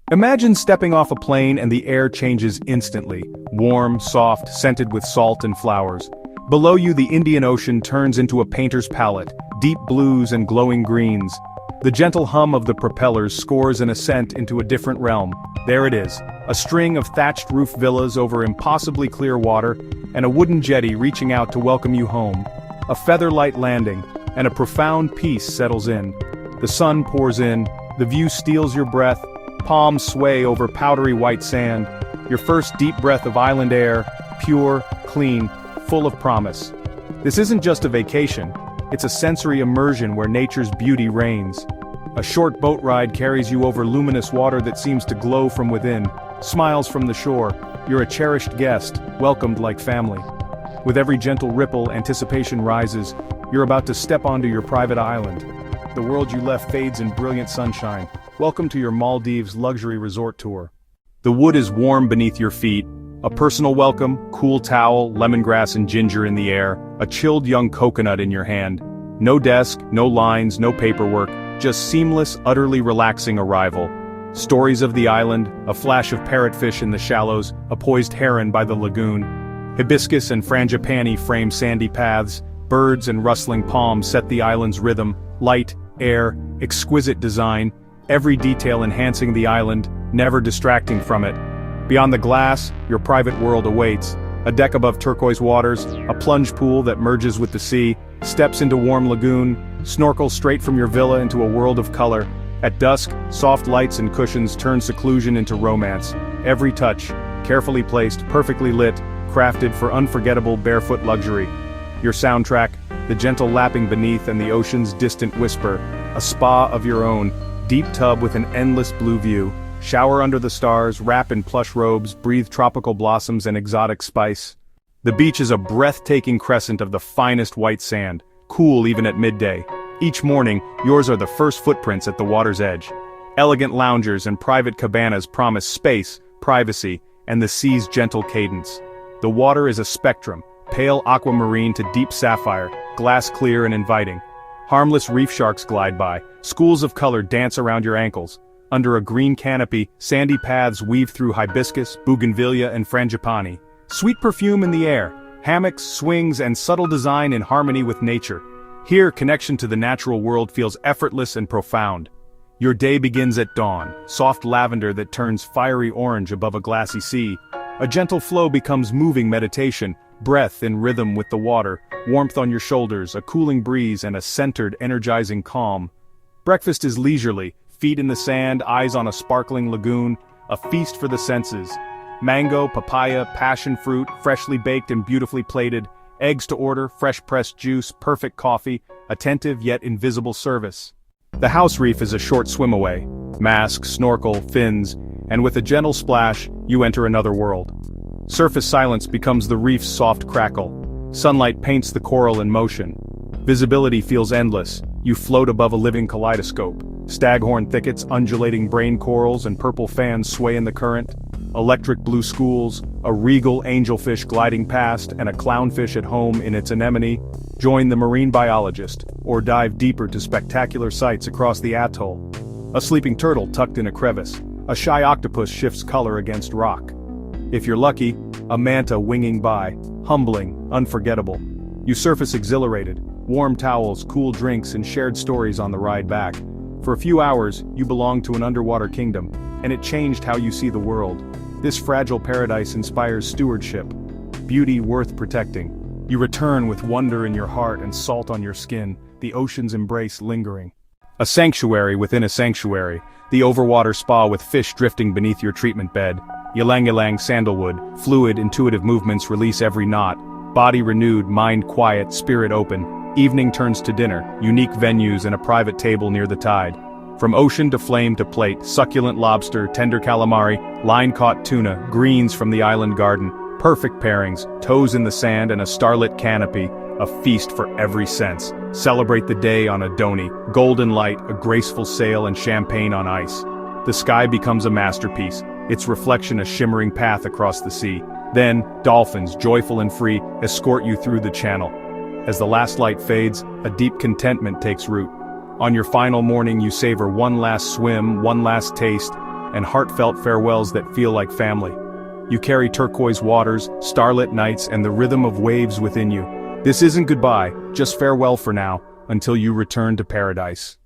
Imagine stepping off a plane and the air changes instantly, warm, soft, scented with salt and flowers. Below you the Indian Ocean turns into a painter's palette, deep blues and glowing greens. The gentle hum of the propellers scores an ascent into a different realm. There it is, a string of thatched roof villas over impossibly clear water, and a wooden jetty reaching out to welcome you home. A featherlight landing, and a profound peace settles in. The sun pours in, the view steals your breath, palms sway over powdery white sand, your first deep breath of island air, pure, clean, full of promise. This isn't just a vacation, it's a sensory immersion where nature's beauty reigns. A short boat ride carries you over luminous water that seems to glow from within, smiles from the shore. You're a cherished guest, welcomed like family. With every gentle ripple, anticipation rises. You're about to step onto your private island. The world you left fades in brilliant sunshine. Welcome to your Maldives luxury resort tour. The wood is warm beneath your feet. A personal welcome, cool towel, lemongrass and ginger in the air, a chilled young coconut in your hand. No desk, no lines, no paperwork, just seamless, utterly relaxing arrival. Stories of the island, a flash of parrotfish in the shallows, a poised heron by the lagoon. Hibiscus and frangipani frame sandy paths, birds and rustling palms set the island's rhythm, light, air, exquisite design, every detail enhancing the island, never distracting from it. Beyond the glass, your private world awaits. A deck above turquoise waters, a plunge pool that merges with the sea, steps into warm lagoon, snorkel straight from your villa into a world of color. At dusk, soft lights and cushions turn seclusion into romance. Every touch, carefully placed, perfectly lit, crafted for unforgettable barefoot luxury. Your soundtrack, the gentle lapping beneath and the ocean's distant whisper. A spa of your own, deep tub with an endless blue view. Shower under the stars, wrap in plush robes, breathe tropical blossoms and exotic spice. The beach is a breathtaking crescent of the finest white sand, cool even at midday. Each morning, yours are the first footprints at the water's edge. Elegant loungers and private cabanas promise space, privacy, and the sea's gentle cadence. The water is a spectrum, pale aquamarine to deep sapphire, glass clear and inviting. Harmless reef sharks glide by, schools of color dance around your ankles. Under a green canopy, sandy paths weave through hibiscus, bougainvillea and frangipani. Sweet perfume in the air, hammocks, swings and subtle design in harmony with nature. Here, connection to the natural world feels effortless and profound. Your day begins at dawn, soft lavender that turns fiery orange above a glassy sea. A gentle flow becomes moving meditation, breath in rhythm with the water, warmth on your shoulders, a cooling breeze and a centered, energizing calm. Breakfast is leisurely, feet in the sand, eyes on a sparkling lagoon, a feast for the senses. Mango, papaya, passion fruit, freshly baked and beautifully plated, eggs to order, fresh pressed juice, perfect coffee, attentive yet invisible service. The house reef is a short swim away. Mask, snorkel, fins, and with a gentle splash, you enter another world. Surface silence becomes the reef's soft crackle. Sunlight paints the coral in motion. Visibility feels endless. You float above a living kaleidoscope. Staghorn thickets, undulating brain corals and purple fans sway in the current. Electric blue schools, a regal angelfish gliding past and a clownfish at home in its anemone. Join the marine biologist, or dive deeper to spectacular sights across the atoll. A sleeping turtle tucked in a crevice. A shy octopus shifts color against rock. If you're lucky, a manta winging by, humbling, unforgettable. You surface exhilarated, warm towels, cool drinks and shared stories on the ride back. For a few hours, you belong to an underwater kingdom, and it changed how you see the world. This fragile paradise inspires stewardship, beauty worth protecting. You return with wonder in your heart and salt on your skin, the ocean's embrace lingering. A sanctuary within a sanctuary, the overwater spa with fish drifting beneath your treatment bed. Ylang-ylang sandalwood, fluid, intuitive movements release every knot. Body renewed, mind quiet, spirit open. Evening turns to dinner, unique venues and a private table near the tide. From ocean to flame to plate, succulent lobster, tender calamari, line-caught tuna, greens from the island garden. Perfect pairings, toes in the sand and a starlit canopy, a feast for every sense. Celebrate the day on a dhonie, golden light, a graceful sail and champagne on ice. The sky becomes a masterpiece, its reflection a shimmering path across the sea. Then, dolphins, joyful and free, escort you through the channel. As the last light fades, a deep contentment takes root. On your final morning you savor one last swim, one last taste, and heartfelt farewells that feel like family. You carry turquoise waters, starlit nights, and the rhythm of waves within you. This isn't goodbye, just farewell for now, until you return to paradise.